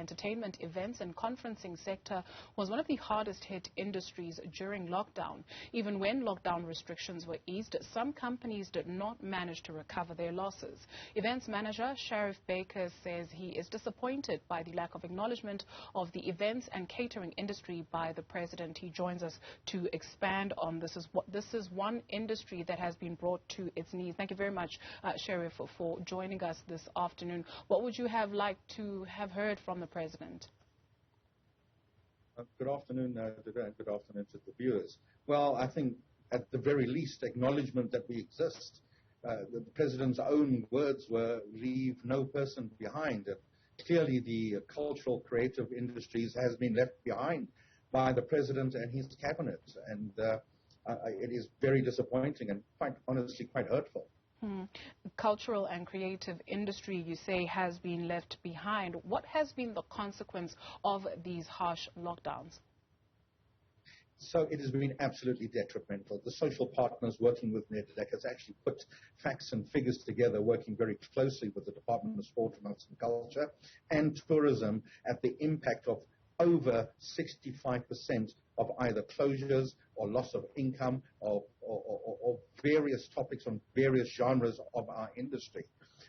entertainment, events and conferencing sector was one of the hardest hit industries during lockdown. Even when lockdown restrictions were eased, some companies did not manage to recover their losses. Events manager Sharif Baker says he is disappointed by the lack of acknowledgement of the events and catering industry by the president. He joins us to expand on this. This is one industry that has been brought to its knees. Thank you very much, Sharif, for joining us this afternoon. What would you have liked to have heard from the president? Good afternoon, and good afternoon to the viewers. Well, I think at the very least, acknowledgement that we exist. The president's own words were, "Leave no person behind." Clearly, the cultural creative industries has been left behind by the president and his cabinet, and it is very disappointing and quite honestly quite hurtful. Cultural and creative industry, you say, has been left behind. What has been the consequence of these harsh lockdowns? So it has been absolutely detrimental. The social partners working with NEDLAC has actually put facts and figures together, working very closely with the Department of Sport, Arts and Culture and Tourism at the impact of over 65% of either closures or loss of income or various topics on various genres of our industry.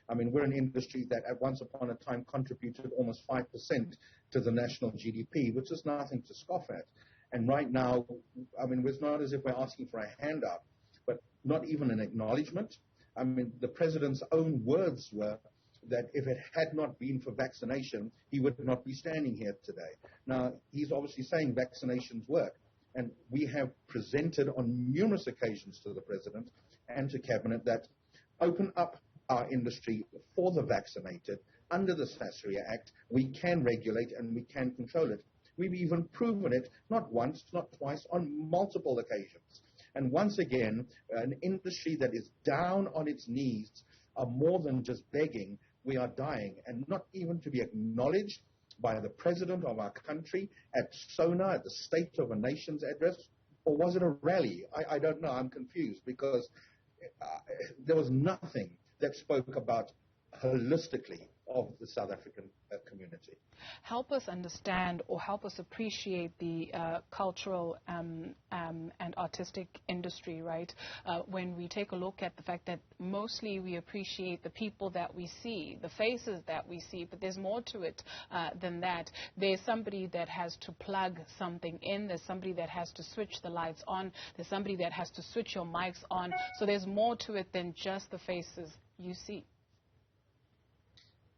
I mean, we're an industry that at once upon a time contributed almost 5% to the national GDP, which is nothing to scoff at. And right now, I mean, it's not as if we're asking for a handout, but not even an acknowledgement. I mean, the president's own words were that if it had not been for vaccination, he would not be standing here today. Now, he's obviously saying vaccinations work. And we have presented on numerous occasions to the president and to cabinet that open up our industry for the vaccinated. Under the SASRIA Act, we can regulate and we can control it. We've even proven it, not once, not twice, on multiple occasions. And once again, an industry that is down on its knees are more than just begging. We are dying, and not even to be acknowledged by the president of our country at SONA, at the State of a Nation's address, or was it a rally? I don't know. I'm confused because there was nothing that spoke about holistically of the South African community. Help us understand or help us appreciate the cultural and artistic industry, right? When we take a look at the fact that mostly we appreciate the people that we see, the faces that we see, but there's more to it than that. There's somebody that has to plug something in, there's somebody that has to switch the lights on, there's somebody that has to switch your mics on, so there's more to it than just the faces you see.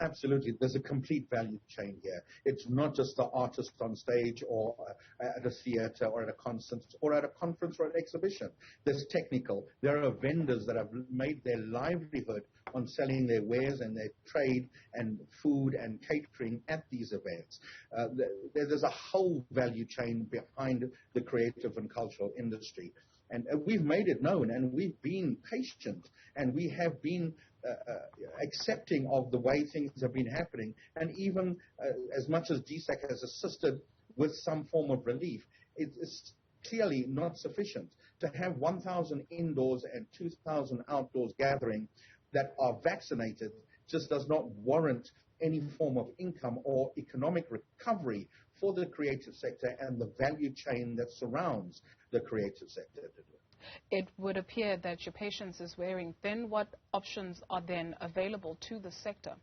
Absolutely. There's a complete value chain here. It's not just the artist on stage or at a theater or at a concert or at a conference or an exhibition. There's technical. There are vendors that have made their livelihood on selling their wares and their trade and food and catering at these events. There's a whole value chain behind the creative and cultural industry. And we've made it known, and we've been patient, and we have been accepting of the way things have been happening. And even as much as DSAC has assisted with some form of relief, it's clearly not sufficient. To have 1,000 indoors and 2,000 outdoors gathering that are vaccinated just does not warrant any form of income or economic recovery for the creative sector and the value chain that surrounds the creative sector. It would appear that your patience is wearing thin. What options are then available to the sector?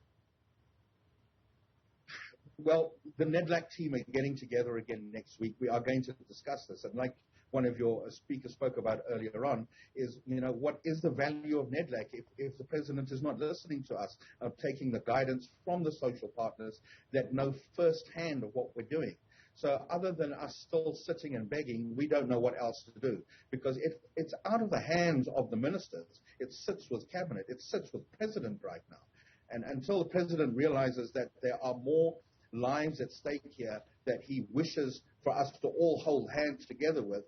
Well, the NEDLAC team are getting together again next week. We are going to discuss this. And like one of your speakers spoke about earlier on, is, what is the value of NEDLAC if the president is not listening to us, taking the guidance from the social partners that know firsthand of what we're doing. So other than us still sitting and begging, we don't know what else to do, because it's out of the hands of the ministers. It sits with cabinet. It sits with president right now. And until the president realizes that there are more lives at stake here that he wishes for us to all hold hands together with,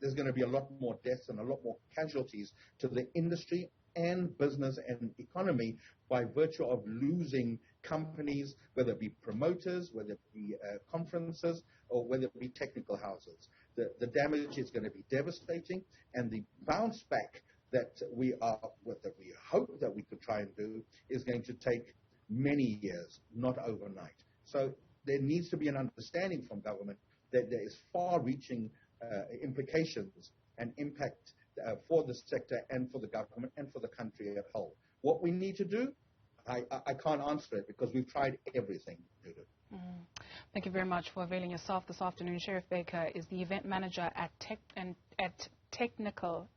there's going to be a lot more deaths and a lot more casualties to the industry and business and economy by virtue of losing companies, whether it be promoters, whether it be conferences, or whether it be technical houses. The damage is going to be devastating, and the bounce back that we hope that we could try and do is going to take many years, not overnight. So there needs to be an understanding from government that there is far-reaching implications and impact for the sector and for the government and for the country as a whole. What we need to do, I can't answer it because we've tried everything to do. Thank you very much for availing yourself this afternoon. Sharif Baker is the event manager at Technical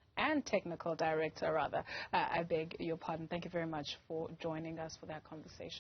Director, rather. I beg your pardon. Thank you very much for joining us for that conversation.